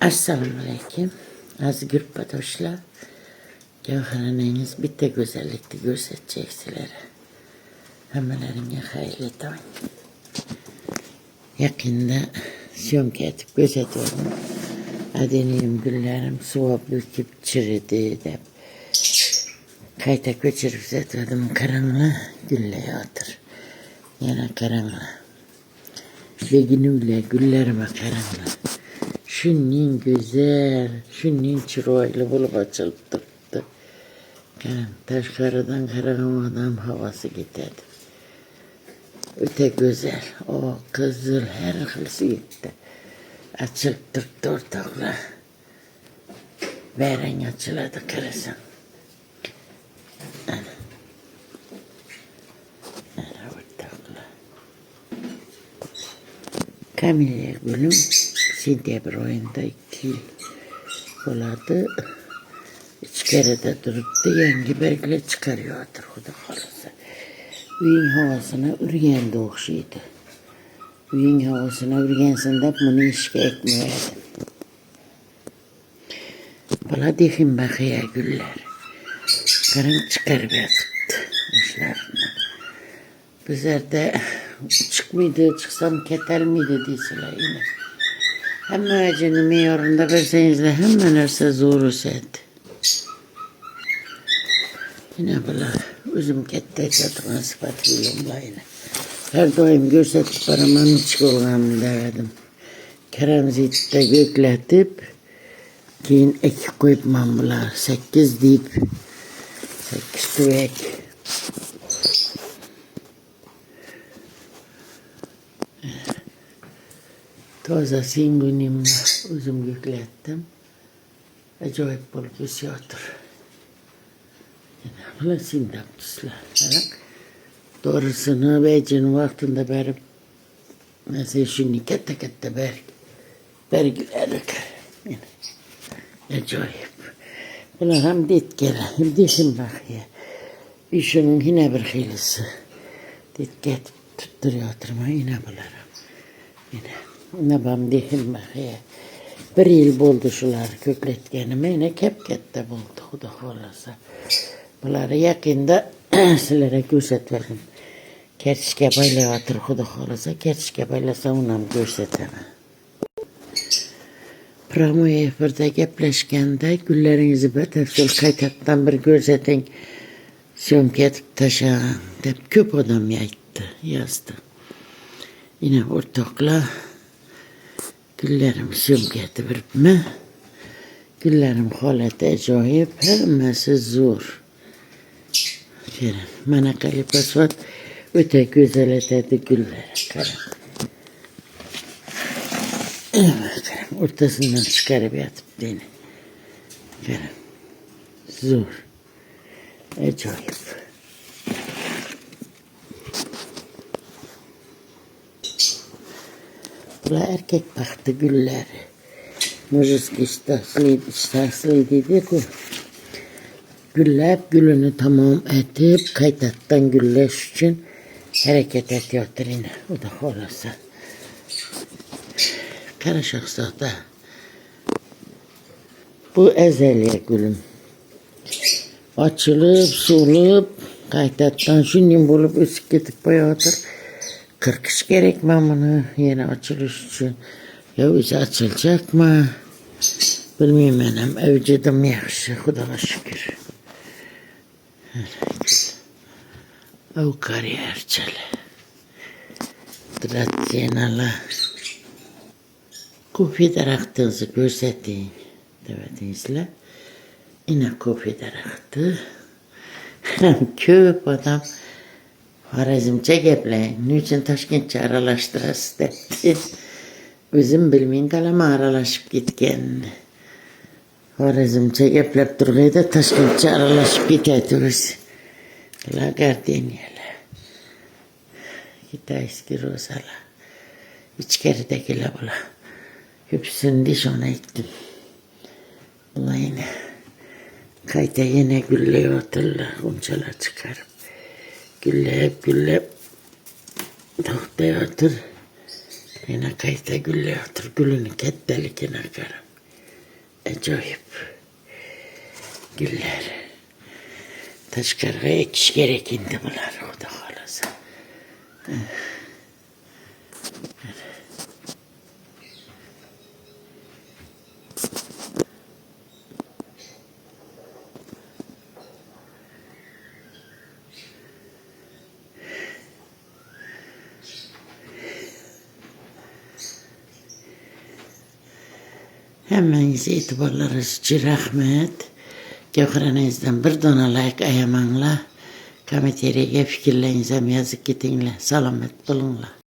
Assalamu alaikum. Azgır Patoş'la Gevhereneniz bitti güzellikte gösterecek sizlere. Hammelerine hayırlı tayin. Yakında syomka etip gözetiyorum. Adeniyim güllerim soğuk döküp çürüdü de. Kayta göçürüp zetmedim karanlığı gülleye atır. Yine karanlığı. Beginimle güllerime karanlığı. Şunun güzel, şunun çıraylı bulup açılıp durdu. Taşkarıdan Karagamadan havası getirdi. Öte güzel, o kızıl her hırsı gitti. Açılıp durdu ortakla. Veren açıladı karısı. Ana ortakla. Kamilya gülüm. Sentyabr ayında 2 yıl oladı. İçkeride duruptu, yengi bergile çıkarıyordur Xudo xolasa. Uyun havasına ürgende okşaydı. Uyun havasına ürgensinde bunu işe ekmeydi. Bala dekim bakıya güller. Karın çıkarıp yatıptı uçlarına. Bizler de çıkmıydı, çıksam ketel miydi deseler yine. Hem acını meyorunda verseniz de hemen arsa zoru seydi. Yine böyle üzüm kettek yatırma sıfatıyla yine. Her doyum görsetip paramın hiç olğamını demedim. Keremzitte gökletip, keyin eki koyup mambular. 8 deyip, 8 tüvek. Toza singunimle uzun yüklettim. Acayip bulup üsüyordur. Böyle sindaptıslar. Doğrusunu becinin vaktinde berip mesela şimdi kette bergiler döker. Acayip. Böyle hem dit gele hem dişim bakıyor. Bir şunun yine bir hilisi. Dit get tutturuyordur ama yine bularım. Yine. Ne bam dihim bakıyor. Bir yıl buldu şular kökletkenime yine kepkette buldu. Xudo xolasa. Bunları yakında sizlere gösterdim. Kerçke baylavatır Xudo xolasa. Kerçke baylasa onam gösteremem. Pramoya burada gepleşkende güllerinizi batefsul kaytattan bir gözetin. Syomka etip taşağın dep köp adam yazdı. Yine ortakla güllerim syomka etip mi? Güllerim haleti acayip, hemmesi zor. Bana kalipası var, öte güzel etedi güller. Ortasından çıkarıp yatıp beni. Zor. Acayip. Bula erkek baktı gülleri. Muzuzki iştaslıydı ki. Güller gülünü tamam etip kaytattan gülleş için hareket ediyordur yine. O da xolasa. Karışıksa da bu ezeliye gülüm. Açılıp, sulup, kaytattan şunun bulup üsük gidip bayadır. 40 iş gerek mi bunu yeni açılış için? Ya bize açılacak mı? Bilmeyeyim benim. Evcidim yaxşı, Xudoga şükür. O kariyerçeli. Tradisyonel. Kofi daraktınızı göstereyim. Devedinizle. Yine kofi daraktı. Köp adam. Harazimçe gepleyin. Niçin Taşkentçe aralaştırası dedi. Özüm bilmeyin kalama aralaşıp gitken. Harazimçe geplep durgayda Taşkentçe aralaşıp gitetiyoruz. La gardeniyeler. Kitayski rozala. İçkeridekiler bula. Hepsini diş ona ektim. Bula yine. Kayta yine güllüyordular. Unçalar çıkarıp. Gülleyip. Tohtaya otur. Yine kayta güllüyordur. Gülünü kettelikine karım. Acayip. Güller. Taşkarga ekiş gerekindi bunlar. O da kalası. Hemen itibarları için rahmet. Gökrenizden bir donalayık ayamanla. Komiteriye fikirlerinize yazık gitinle. Selamet bulunla.